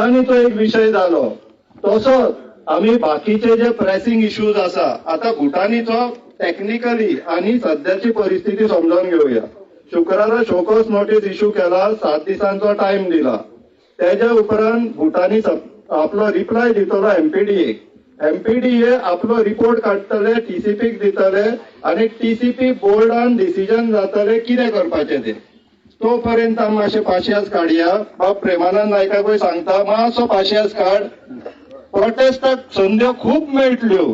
भुतानीचो एक विषय झालो. तसोच आम्ही बाकीचे जे प्रेसिंग इश्यूज आसा, आता भुतानीचो टेक्निकली आणि सध्याची परिस्थिती समजून घेऊया. शुक्रारा शोकॉस नोटीस इश्यू केला, 7 दिसांचो टाइम दिला. त्याच्या उपरांत भुतानी आपलो रिप्लाय दितलो एमपीडीए. एमपीडीए आपलो रिपोर्ट काडटले, टीसीपीक दितले आणि टीसीपी बोर्डान डिसिजन जातले कितें करपाचें ते. तोपर्यंत आमी मातशें पाशियेंस काडया. बाब प्रेमानंद नायकाकूय सांगता, मातसो पाशियेंस काड. प्रोटेस्टाक संद्यो खूब मेळटल्यो.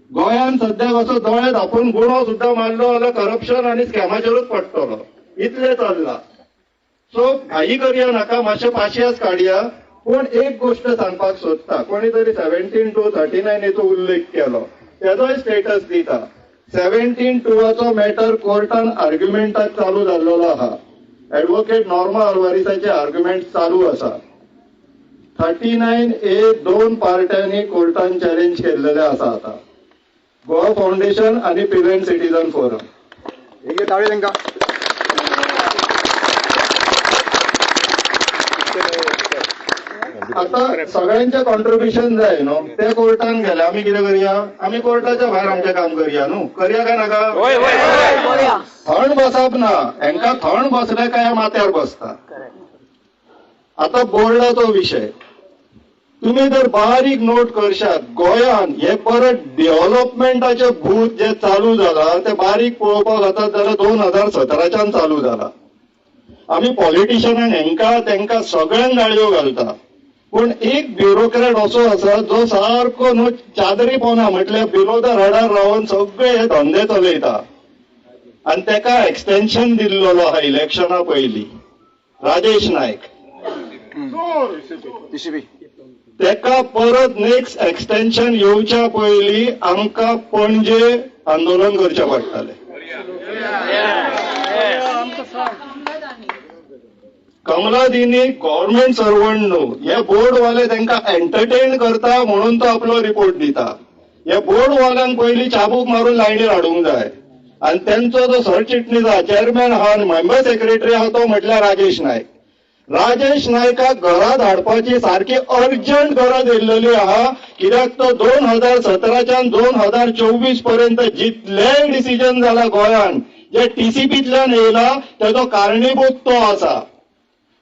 गोंयान सध्या असो दोळे धापून गुणो सुद्धा मारलो जाल्यार करप्शन आणि स्कॅमाचेरूच पडटलो. इतलें चल्लां. सो घाई करया नाका, मातशें पाशियेंस काडया. पूण एक गोष्ट सांगपाक सोदता. कोणी तरी 17-39 उल्लेख केलो, तेजोय स्टेटस दिता. 17-2 मॅटर कोर्टान आर्ग्युमेंटाक चालू जाल्लो आहा. ऍडव्होकेट नॉर्मा आल्वारिसाचे आर्ग्युमेंट चालू आसा. 39A 2 पार्ट्यांनी कोर्टान चॅलेंज केल्लेले आसा. आता गोवा फाउंडेशन आणि पिलेंट सिटीजन फोरम. आता सगळ्यांचे कॉन्ट्रिब्युशन जाय न्हू. ते कोर्टान गेले, आम्ही कितें करया? आम्ही कोर्टाच्या भायर आमचें काम करया न्हू. करया काय नाका? थंड बसप ना. हांकां थंड बसले काय माथ्यार बसता. आता बोर्डाचो विषय तुम्ही जर बारीक नोट करशात, गोंयान हे परत डेव्हलपमेंटाचे भूत जे चालू जाला ते बारीक पळोवपाक जातात जाल्यार 2017च्यान चालू जाला. आम्ही पॉलिटिशियनांक हेंका तेंका सगळ्यांक गाळयो घालता. पूण एक ब्युरोक्रेट असो आसा जो सारको न्हू चादरी पोना म्हटल्यार बिलो द रडार रावन सगळे हे धंदे चलयता. आणि तेका एक्सटेन्शन दिल्लो आहा इलेक्शना पयलीं, राजेश नायक. तेका परत नेक्स्ट एक्सटेन्शन येवच्या पयलीं आमकां पणजे आंदोलन करचें पडटलें. कमलादिनी गव्हर्नमेंट सर्वंट न्हू. हे बोर्डवाले तांकां एंटरटेन करता म्हणून तो आपलो रिपोर्ट दिता. हे बोर्डवाल्यांक पयलीं चाबूक मारून लायनीर हाडूंक जाय. आणि त्यांचो जो सरचिटणीस आहा, चेअरमॅन आहा आणि मेंबर सेक्रेटरी आहा तो म्हटल्यार राजेश नायक. राजेश नायकाक घरात हाडपाची सारखी अर्जंट गरज येयल्लेली आहा. कित्याक तो 2017च्यान 2024 पर्यंत जितले डिसिजन जाला गोंयान जे टीसीपीतल्यान येयला तेजो कारणीभूत तो आसा.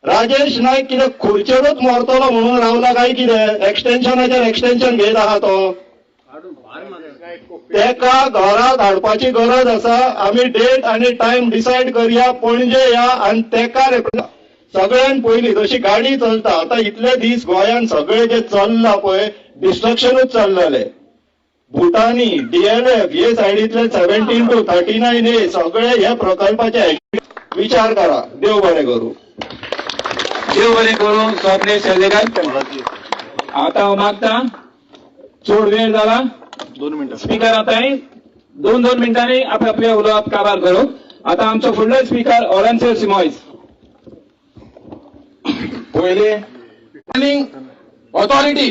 राजेश नायक कितें खुर्चेरूच मरतलो म्हणून रावला काय कितें? एक्सटेन्शनाचेर एक्सटेन्शन घेत आहा तो. तेका घरात हाडपाची गरज आसा. आम्ही डेट आणि टाइम डिसायड करया, पणजे या आणि तेका सगळ्यान पयलीं जशी गाडी चलता. आता इतले दीस गोंयान सगळे जे चल्ला पळय डिस्ट्रक्शनूच चल्लेले. भुतानी, डीएलएफ हे सायडीतले 17-39A सगळे हे प्रकल्पाचे विचार करा. देव बरें करूं. देव बरें करूं. स्वप्नेश शेळगेकर. आता हांव मागता, चड वेळ जाला, 2 मिनिटां स्पीकर आता 2 मिनिटांनी आपले उलोवप काबार करूं. आता आमचो फुडलो स्पीकर ऑरेन्सर सिमॉयस. पहिले प्लॅनिंग ऑथॉरिटी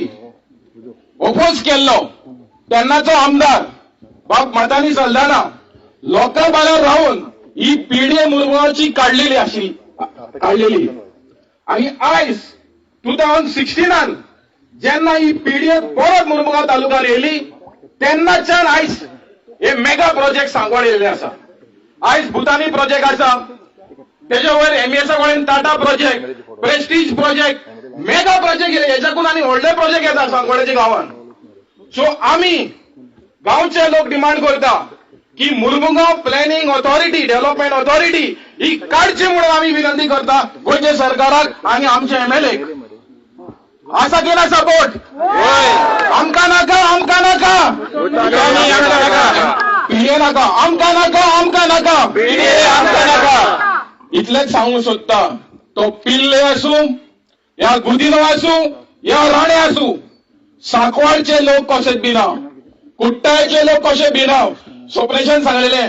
ओपोज केल्लो तेन्नाचो आमदार बाब मतानी सल्दाना लोकां भायर रावन ही पीडीए मुरगांवची काडलेली आणि आयज 2016 जेन्ना ही पीडीए परत मुरमुगांव तालुक्यात येयली तेन्नाच्यान आयज हे मेगा प्रोजेक्ट सांगोड येयल्ले आसा. आयज भुतानी प्रोजेक्ट आसा, तेजे वयर एमएसा कडेन Tata project, Prestige project, mega project येयले. हेच्याकून आनी व्हडले प्रोजेक्ट येता सांगोड्याच्या गांवान. सो आमी गांवचे लोक डिमांड करता की Mormugao planning authority, development authority ही काडची म्हणून आमी विनंती करता गोंयच्या सरकाराक आणि आमच्या एमएलए. आसा की ना सपोर्ट? आमकां नाका, आमकां नाका, पीडीए नाका, आमकां नाका, आमकां नाका, पीडीए आमकां नाका. इतलेच सांगू सोदता. तो पिल्ले आसूं या गुदिनो आसूं या राणे आसूं, सांकवाळचे लोक कशे भिना, कुट्टायचे लोक कशे भिना. स्वप्नेशान सांगलेले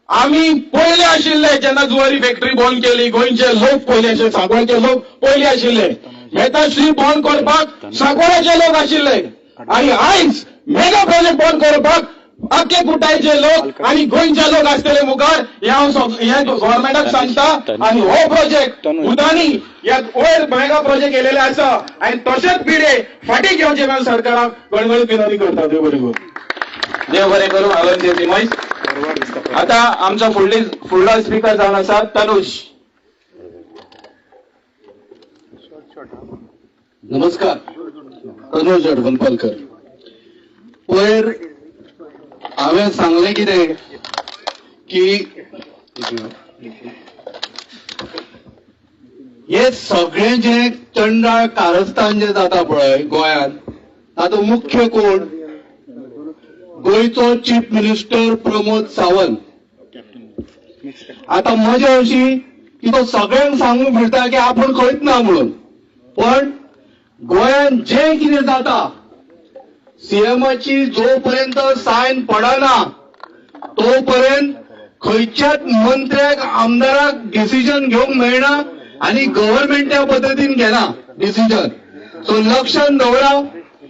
आमी पयले आशिल्ले जेन्ना जुवारी फॅक्टरी बंद केली, गोंयचे लोक पयले आशिल्ले, सांकवाळचे लोक पयले आशिल्ले. मेताश्री बंद करपाक सांकवाळचे लोक आशिल्ले आणि आयज मेगा प्रोजेक्ट बंद करपाक अख्खे कुट्टायचे लोक आणि गोंयचे लोक आसतले मुखार. हे गव्हर्नमेंटाक सांगता. आणि हो प्रोजेक्ट भुतानी यात वयर मेगा प्रोजेक्ट केलेले आसा आणि तशेंच पिढे फाटी घेवचे म्हणून सरकाराक गणगणीत विनंती करता. देव बरें करूं. देव बरें करूं. आनंद महेश. आता आमचा फुडलो स्पीकर जावन आसा तनुज. नमस्कार, तनुज अडवणपालकर. वयर हांवें सांगलें कितें की हे सगळें जे चंडाळ कारस्थान जे जाता पळय गोंयांत, तातूंत मुख्य कोण? गोंयचो चीफ मिनिस्टर प्रमोद सावंत. आता मजा अशी की तो सगळ्यांक सांगून फिरता की आपण खंयच ना म्हणून, पण गोंयांत जे कितें जाता सीएमाची जोपर्यंत सायन पडना तोपर्यंत खंयच्याच मंत्र्याक आमदाराक डिसिजन घेवंक मेळना आणि गव्हर्नमेंट त्या पद्दतीन घेना डिसिजन. सो लक्षात दवरा,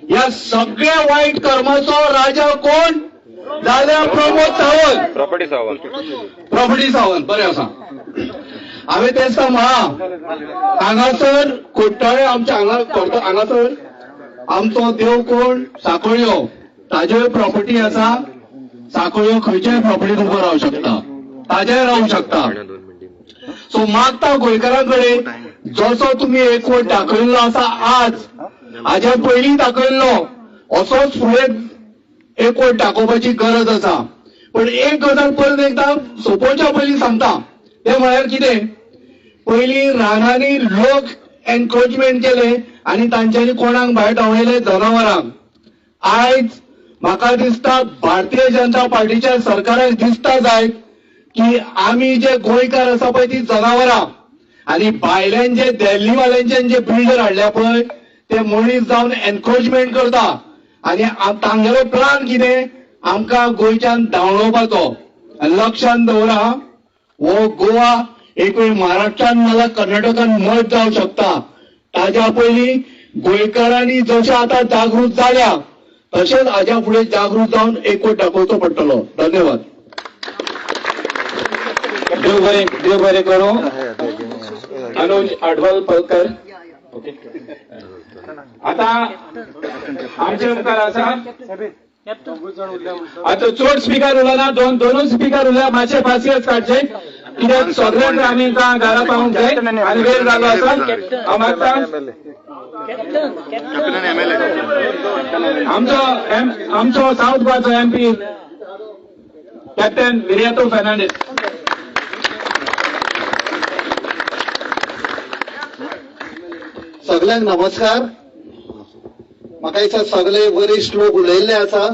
या सगळ्या वाईट कर्माचो राजा कोण? जाल्यार प्रमोद सावंत. प्रॉपर्टी सावंत. बरें आसा. हांवें तें दिसता म्हणा हांगासर कोट्टाळे आमच्या हांगासर आमचो देव कोण? साखळ्यो. ताज्यो प्रॉपर्टी आसा. साखळ्यो खंयच्याय प्रॉपर्टीन उबो रावंक शकता, ताजेय रावंक शकता. सो मागता गोंयकारांकडे जसो तुम्ही एकवट दाखयल्लो आसा आज, हाज्या पयलीं दाखयल्लो असोच फुडें एकवट दाखोवपाची गरज आसा. पण एक गजाल परत एकदा सोंपोवच्या पयलीं सांगता, ते म्हळ्यार कितें? पयलीं रानांनी लोक एनक्रोचमेंट केले आणि तांच्यांनी कोणाक भायर धांवयले? जनावरांक. आयज म्हाका दिसता भारतीय जनता पार्टीच्या सरकाराक दिसता जाय की आमी जे गोंयकार आसा पळय ती जनावरां आणि भायल्यांचे दिल्लीवाल्यांचे जे बिल्डर हाडल्या पळय ते मनीस जावन एनक्रोचमेंट करता आणि तांगेलो प्लान कितें? आमकां गोंयच्यान धांवडोवपाचो. लक्षात दवरा, हो गोवा एक वेळ महाराष्ट्रान नाल्यार कर्नाटकान मर्ज जावंक शकता. ताज्या पयलीं गोंयकारांनी जशें आतां जागृत जाल्या तशेंच हाज्या फुडें जागृत जावन एकवट दाखोवचो पडटलो. धन्यवाद. देव बरें करूं. अनुज अडवणपालकर. आता आमचे मुखार आसा आता चड स्पीकर उरना, दोनूच स्पीकर उरल्या. मातशे फासियत काडचे कित्याक सगळ्यांक आमी घरा पावूंक जाय आनी वेळ जालो आसा. हांव मागता आमचो साऊथ गोवाचो MP कॅप्टन विरियातो फर्नांडीस. सगळ्यांक नमस्कार. म्हाका दिसता सगळे वरिश्ठ लोक उलयल्ले आसा.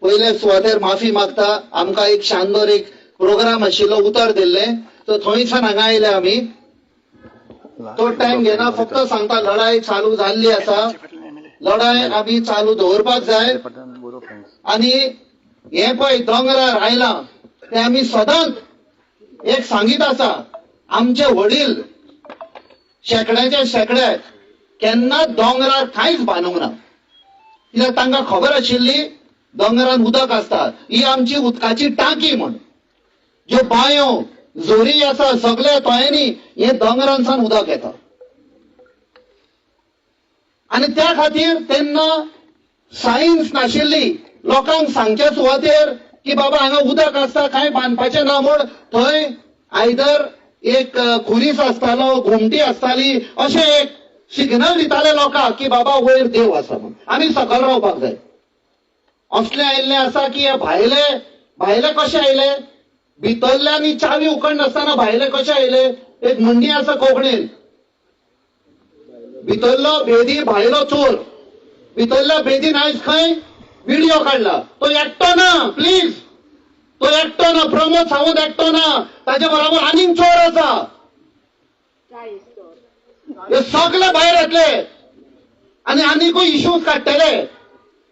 पयले सुवातेर माफी मागता. आमकां एक शानदार एक प्रोग्राम आशिल्लो उतर दिल्ले, तो थंयसान हांगा आयले आमी. तो टायम घेना, फक्त सांगता लढाई चालू जाल्ली आसा. लढाई आमी चालू दवरपाक जाय. आणि हे पळय दोंगरार आयला ते आमी सदांच एक सांगीत आसा, आमचे वडील शेकड्याचे शेकडे केन्ना दोंगरार कांयच बांदूंक ना. कित्याक तांकां खबर आशिल्ली दोंगरान उदक आसता, ही आमची उदकाची टांकी म्हण. ज्यो बांयो जोरी आसा सगळे तळ्यांनी हे दोंगरांसान उदक येता. आणि त्या खातीर तेन्ना सायन्स नाशिल्ली. लोकांक सांगचे सुवातेर की बाबा हांगा उदक आसता, कांय बांदपाचें ना म्हण थंय आयदर एक खुरीस आसतालो, घुमटी आसताली, अशें एक सिग्नल दिताले लोकांक की बाबा वयर देव आसा म्हण. आमी सकयल रावपाक जाय. असले आयिल्ले आसा की हे भायले कशे आयले? भितरल्यांनी चावी उखडनासतना भायले कशे आयले? एक म्हणणी आसा कोंकणीन, भितरलो भेदी भायलो चोर. भितरल्या भेदीन आयज खंय व्हिडिओ काडला. तो एकटो ना, प्लीज. तो एकटो ना, प्रमोद सावंत एकटो ना, ताचे बरोबर आनीक चोर आसा. हे सगळे भायर येतले आणि आनीकूय इश्यूज काडटले.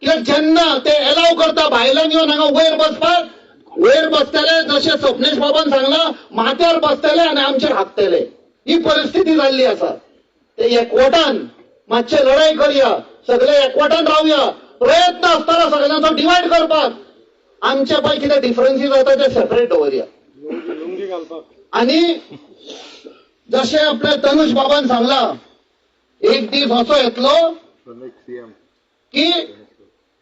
कित्याक जेन्ना ते एलाव करता भायल्यान येवन हांगा वयर बसपाक, वयर बसतले जशें स्वप्नेश बाबान सांगला, माथ्यार बसतले आणि आमचेर हाकतले. ही परिस्थिती जाल्ली आसा. ते एकवटान मातशे लढाई करुया, सगळे एकवटान रावया. प्रयत्न आसताना सगळ्यांचो डिवायड करपाक. आमचे पळय कितें डिफरन्सीस जाता ते सेपरेट दवरया. आणि जशें आपल्या तनुज बाबान सांगला, एक दीस असो येतलो की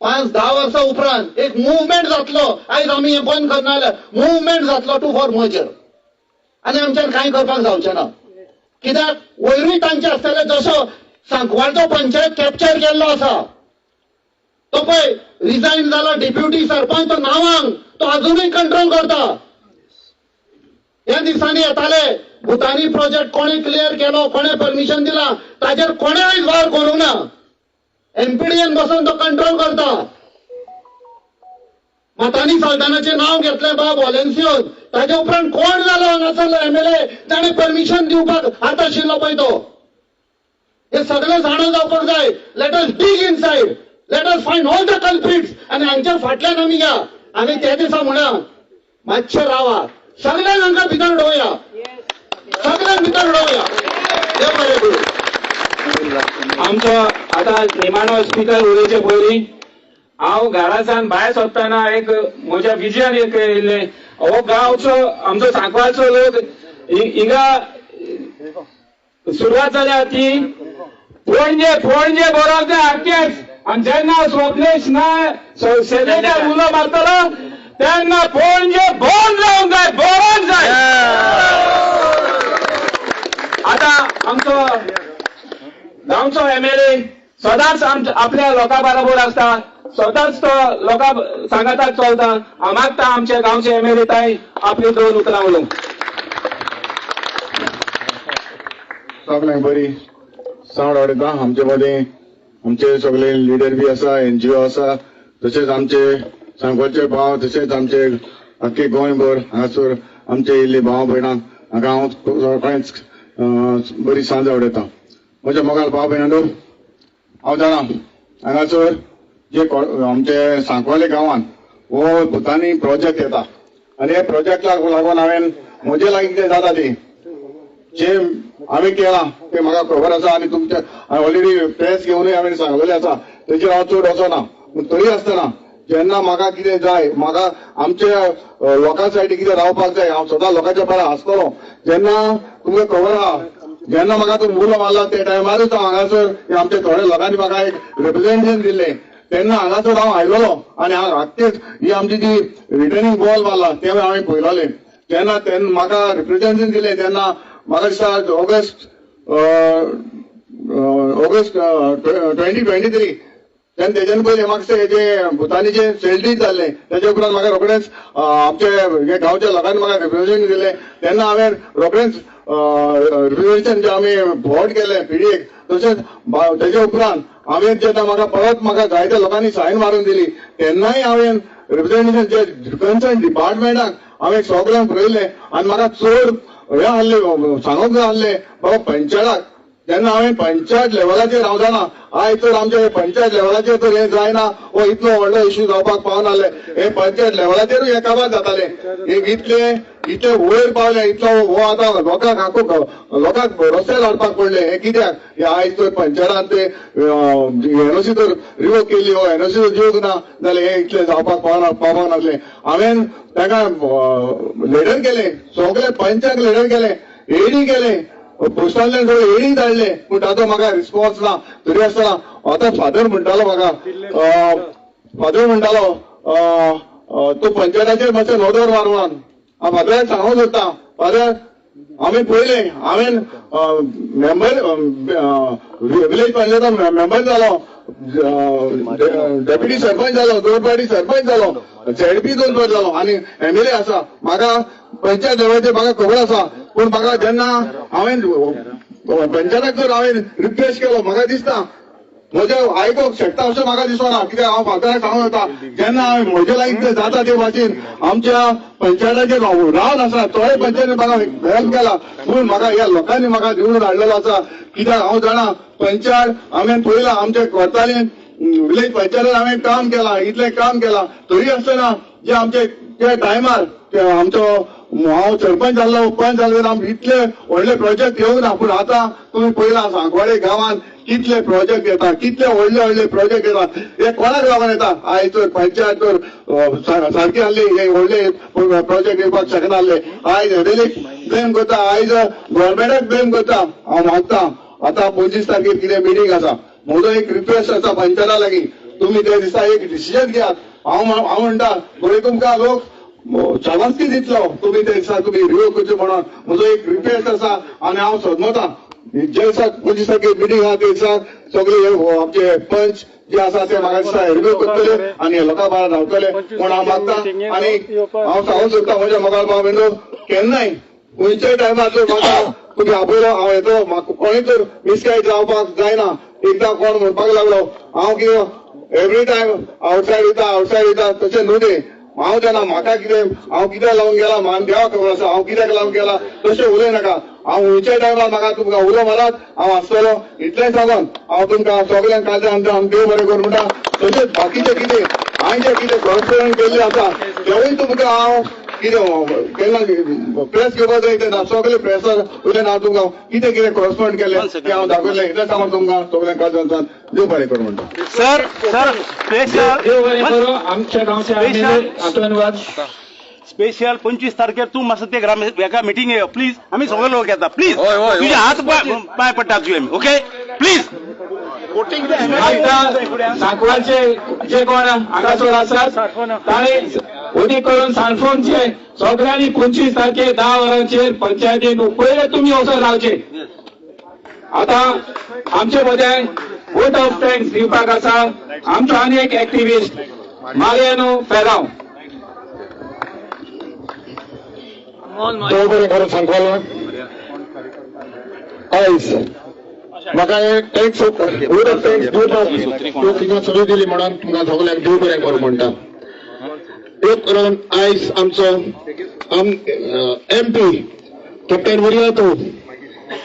5-10 वर्सां उपरांत एक मुवमेंट जातलो. आयज आमी हें बंद करना जाल्यार मुवमेंट जातलो टू फॉर मर्जर, आनी आमच्यान कांय करपाक जावचें ना. कित्याक वयरूय तांचे आसतले, जसो सांकवाळचो पंचायत कॅप्चर केल्लो आसा, तो पळय रिजायन जाला डेप्युटी सरपंच, तो नांवांक तो अजूनय कंट्रोल करता. ह्या दिसांनी येताले भुतानी प्रोजेक्ट कोणे क्लियर केलो, कोणे परमिशन दिला, ताजेर कोणे आयज वार करूंक ना. एमपीडीएन बसून तो कंट्रोल करता. मतानी सल्तानाचें नाव घेतलें बाब वॉलेन्सियोन, ताजे उपरांत कोण जालो हांगासरलो एमएलए, ताणें परमिशन दिवपाक हात आशिल्लो पळय तो. हे सगळें जाणो जावपाक जाय. लेट अस डीग inside, let us find all the culprits, आनी हांच्या फाटल्यान आमी या. आमी त्या दिसा म्हणा मातशें रावा, सगळ्यांक हांगा भितर उडोवया, सगळ्यांक भितर उडोवया. देव बरें करूं. आमचो आता निमाणो स्पीकर उलोवचे पयलीं हांव घरासान भायर सरतना एक म्हज्या विजन एक येयल्लें. हो गांवचो आमचो सांकवाळचो लोक हिंगा सुरवात जाल्या ती पणजे बरोवंक जाय आख्खेच. आनी जेन्ना स्वप्नेश सेलेकर उलो मारतलो तेन्ना पणजे बंद जावंक जाय, बरोवंक जाय. आता आमचो गांवचो एमएलए सदांच आपल्या लोकां बरोबर आसता, सदांच तो लोकां सांगाताक चलता. हांव मागता आमचे गांवचे एमएलए ताई आपली 2 उतरां उलोवंक. सगळ्यांक बरी सावड आवडटा. आमचे मदें आमचे सगळे लिडर बी आसा, एनजीओ आसा, तशेंच आमचे सांगोलचे भाव, तशेंच आमचे आख्खे गोंयभर हांगासर आमचे इल्ले भाव भयणां हांगा हांव सगळ्यांच बरी सांज आवडटा. म्हज्या मोगाल भाव भयणांनो, हांव जाणा हांगासर जे आमचे सांकवाळे गांवांत हो भुतानी प्रोजेक्ट येता, आनी हे प्रोजेक्टाक लागून हांवें म्हजे लागीं कितें जाता ते जे हांवें केलां ते म्हाका खबर आसा, आनी तुमच्या ऑलरेडी प्रेस घेवनूय हांवें सांगलेलें आसा, तेजेर हांव चड वचना. पूण तरी आसतना जेन्ना म्हाका कितें जाय, म्हाका आमच्या लोकां सायडी कितें रावपाक जाय, हांव सदां लोकांच्या बरा आसतलो. जेन्ना तुमकां खबर आहा, जेन्ना म्हाका तो मुलो मारला ते टायमारूच हांव हांगासर आमच्या थोड्या लोकांनी म्हाका एक रिप्रेझेंटेशन दिल्लें, तेन्ना हांगासर हांव आयलोलो. आनी आख्खेच ही आमची जी रिटर्निंग बॉल मारला ते हांवें पळयलोलें. जेन्ना म्हाका रिप्रेझेंटेशन दिलें तेन्ना म्हाका दिसता ऑगस्ट 2023 तेन्ना तेज्यान पयलीं म्हाका जे भुतानीचे सेल्डीज जाल्ले तेजे उपरांत म्हाका रोखडेंच आमचे हे गांवच्या लोकांनी म्हाका रिप्रेझेंटेशन दिलें. तेन्ना हांवें रोखडेंच रिप्रेझेंटेशन जे आमी वोट केलें पिडीएक, तशेंच तेजे उपरांत हांवें जेन्ना म्हाका जायत्या लोकांनी सायन मारून दिली तेन्नाय हांवें रिप्रेझेंटेशन जे कन्सर्न डिपार्टमेंटाक हांवें सगळ्यांक पळयलें. आनी म्हाका चड हे आहले सांगूंक जाय आहलें बाबा पंचायताक. जेन्ना हांवें पंचायत लेवलाचेर हांव जाणा आयज तर आमच्या पंचायत लेवलाचेर तर हें जायना, हो इतलो व्हडलो इश्यू जावपाक पावनासले. हे पंचायत लेवलाचेरूय हे काबार जाताले. एक इतले वयर पावले, इतलो हो आतां लोकांक रस्त्यार हाडपाक पडले. हे कित्याक? हे आयज तर पंचायतान ते एनओसी तर रिवोक केली, हो एनओसी दिवंक ना जाल्यार हे इतले जावपाक पावनासले. हांवें ताका लेटर केले, सगळे पंचाक लेटर केले, एडी केले, पोस्टांतल्यान सगळे एडी धाडले, पूण ताचो म्हाका रिस्पॉन्स ना. तरी आसतना आतां फादर म्हणटालो तो पंचायताचेर मातशें नदर मार म्हणून. हांव फादराक सांगूंक सोदतां, फादर आमी पयले हांवें मेंबर विलेज पंचायत मेंबर जालो, डेप्युटी सरपंच जालो, 2 फावटी सरपंच जालो, झेडपी 2 फावटी जालो, आनी एमएलए आसा. म्हाका पंचायत लेवलाचेर म्हाका खबर आसा. पूण म्हाका जेन्ना हांवें पंचायताक जर हांवें रिक्वेस्ट केलो, म्हाका दिसता म्हजे आयकोंक शकता अशें म्हाका दिसना. कित्याक हांव फादराक सांगूंक येता, जेन्ना हांवें म्हजे लागीं कितें जाता ते भाशेन आमच्या पंचायताचेर रावन आसा, तोय पंचायतीन म्हाका हेल्प केला. पूण म्हाका ह्या लोकांनी म्हाका दिवून हाडलेलो आसा. कित्याक हांव जाणा पंचायत हांवें पळयलां, आमच्या कोर्तालीन विलेज पंचायतीन हांवें काम केलां, इतलें काम केलां. तरी आसतना जे आमचे त्या टायमार आमचो हांव सरपंच जाल्लो, पंच जाल्लो, आमचे इतले व्हडले प्रोजेक्ट येवंक ना. पूण आतां तुमी पळयलां सांकवाळे गांवांत कितले प्रोजेक्ट येता, कितले व्हडले प्रोजेक्ट येता. हे कोणाक लागून येता? आयज तर पंचायत तर सारकी आहली, हे व्हडले प्रोजेक्ट येवपाक शकनासले. आयज ब्लेम करता, आयज गव्हर्मेंटाक ब्लेम करता. हांव मागता आतां 25 तारखेर कितें मिटींग आसा, म्हजो एक रिक्वेस्ट आसा पंचाला लागीं, तुमी त्या दिसा एक डिसिजन घेयात. हांव म्हणटा बरे तुमकां लोक शाबासकी दितलो, तुमी त्या दिसा तुमी रिव्यू करचे म्हणून म्हजो एक रिक्वेस्ट आसा आणि हांव सोदमता जे दिसा 25 तारखेर मिटींग आहा त्या दिसा सगळे आमचे पंच जे आसा ते म्हाका दिसता रिव्यू करतले आणि लोकां भायर रावतले म्हूण हांव मागता. आणि हांव सांगूंक सोदता म्हज्या मोगाळ भाव भयणो, केन्नाय खंयच्याय टायमार जर म्हाका तुमी आपयलो हांव येतो, म्हाका कोणीय तर मिसगायड जावपाक जायना. एकदां कोण म्हणपाक लागलो हांव कितें एवरी टायम आवटसायड येता तशें न्हू तें. हांव तेन्ना म्हाका कितें हांव कित्याक लावून गेला म्हाका देवाक खबर आसा, हांव कित्याक लावून गेला तशें उलय नाका. हांव खंयच्याय टायमार म्हाका तुमकां उलो मारात, हांव आसतलो. इतलें सांगून हांव तुमकां सगळ्यांक काल आमच्या देव बरें करूं म्हणटा. तशेंच बाकीचें कितें हांवें जें कितें कॉन्फरन्स केल्लें आसा तेवूय तुमकां हांव कितें केन्ना प्रेस घेवपाक जाय तेन्ना सगळे प्रेसार उलयन हांव तुमकां कितें कितें कॉरेस्पॉन्ड केलें तें हांव दाखयलें. इतलें सांगून तुमकां सगळ्यांक काल देव बरें करूं म्हणटा. देव बरें करूं. आमच्या गांवच्या आतंकवाद स्पेशल 25 तारखेर तूं मातसो ते एका मिटींग येयो प्लीज. आमी सगळे लोक येता प्लीज. तुझे हात पाय पडटा तुवें ओके प्लीज. सांकवालचे जे कोण हांगासर आसात ताणें उदीक करून सारफोनचे सगळ्यांनी 25 तारखेर 10 वरांचेर पंचायतीन पयले तुमी वचून रावचे. आता आमचे मदें वोट ऑफ थँक्स दिवपाक आसा आमचो आनी एक एक्टिव्हिस्ट मारियानो फेराव. देव बरें करूं सांगपाक आयज म्हाका थँक्स वोट ऑफ थँक्स दिवपाक तिंगा संदी दिली म्हणून तुमकां सगळ्यांक देव बरें करूं म्हणटा. एक करून आयज आमचो MP कॅप्टन वरियातो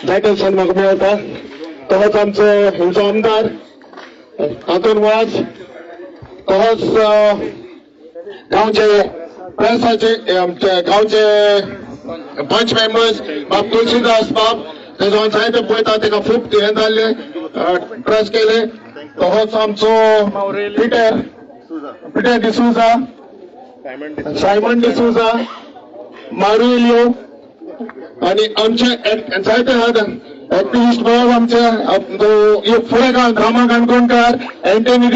जायते सण म्हाका मेळटा. तोच आमचो आमदार आतंकवाद, तोच गांवचे प्रेसाचे आमचे गांवचे पंच मेंबर्स बाब तुळशीदास बाब तेजो जायते पळयता तेका खूब हें जाल्ले प्रेस केले. तोच आमचो पिटर डिसूजा, सायमन डिसूजा, मारुलियो आणि आमचे जायते एक्टिव्हिस्ट भाव आमचे फुडें रामा काणकोणकार, एंटनी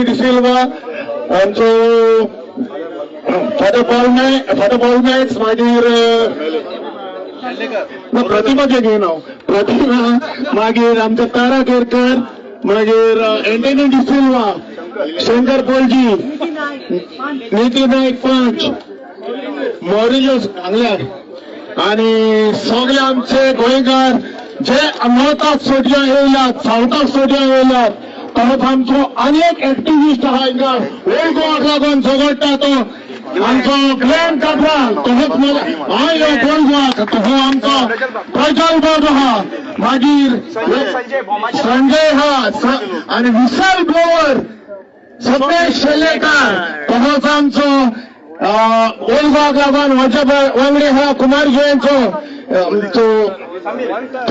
डिसिल्वा, आमचो फादर पॉल नायक, मागीर प्रतिमा घेवन हांव प्रतिमा, मागीर आमचे तारा केरकर, मागीर एंटनी डिसिल्वा, शंकर पोलजी, निती नायक पंच, मॉरिलियो हांगल्यार आणि सगळे आमचे गोंयकार जे नॉर्थाक सोडया येयल्यात, सावथाक सोडया येयल्यात. तोच आमचो आनी एक एक्टिव्हिस्ट आहा हिंगा ओल्ड गोवाक लागून झगडटा तो आमचो ग्लॅन काब्राल. तोच हांव यो गोल्ड गोवाक तो आमचो प्रज्वल बाब आहा, मागीर संजय आहा आनी विशाल ब्लोवर सतेश शेलेकार. तोच आमचो ओल्ड गोवाक लागून म्हज्या वांगडी आहा कुमार गोयेंचो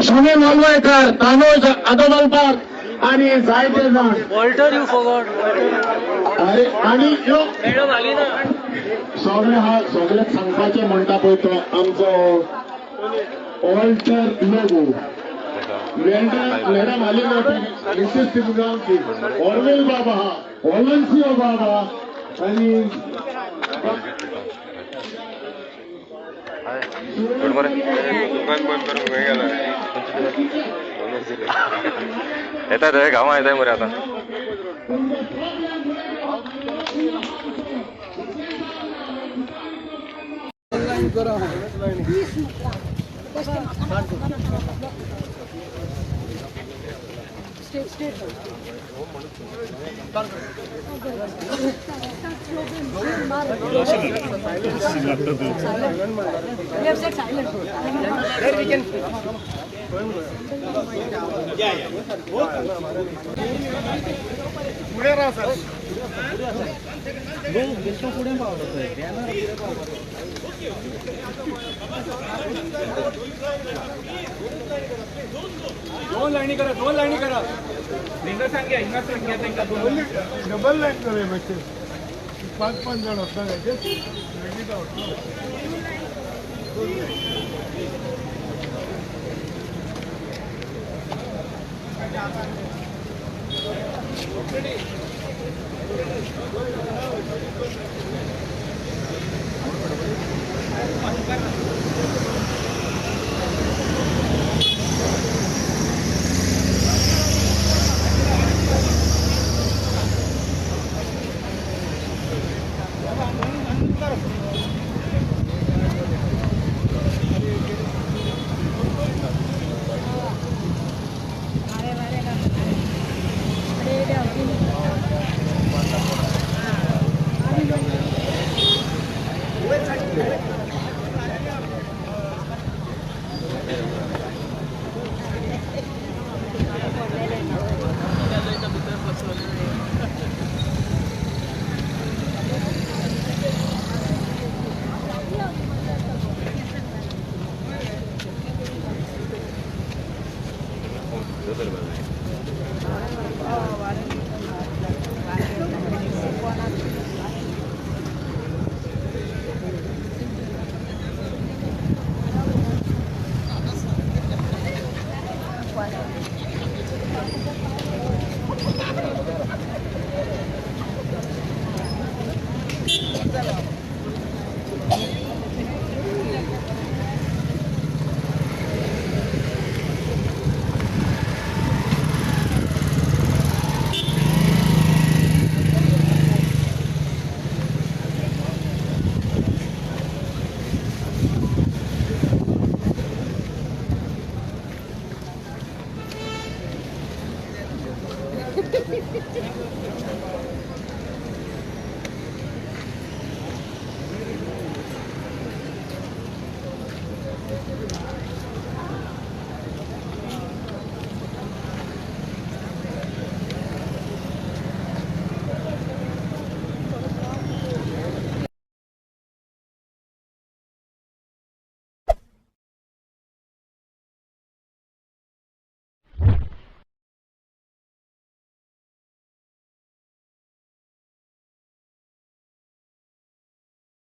सुनील वलवयकर, तानोज आदोलकार आणि जायते जाण आणि सगळ्याक सांगपाचें म्हणटा पळय तो आमचो ऑल्टर लोगो मेरा मालिक ऑर्वेल बाबा ऑलन्सिओ बाबा आणि येतात रे गावा येत मरे आता पुढे राहा सर. दोन लाईनी करा डबल लाईन करे बच्चे 5-5 जण असतात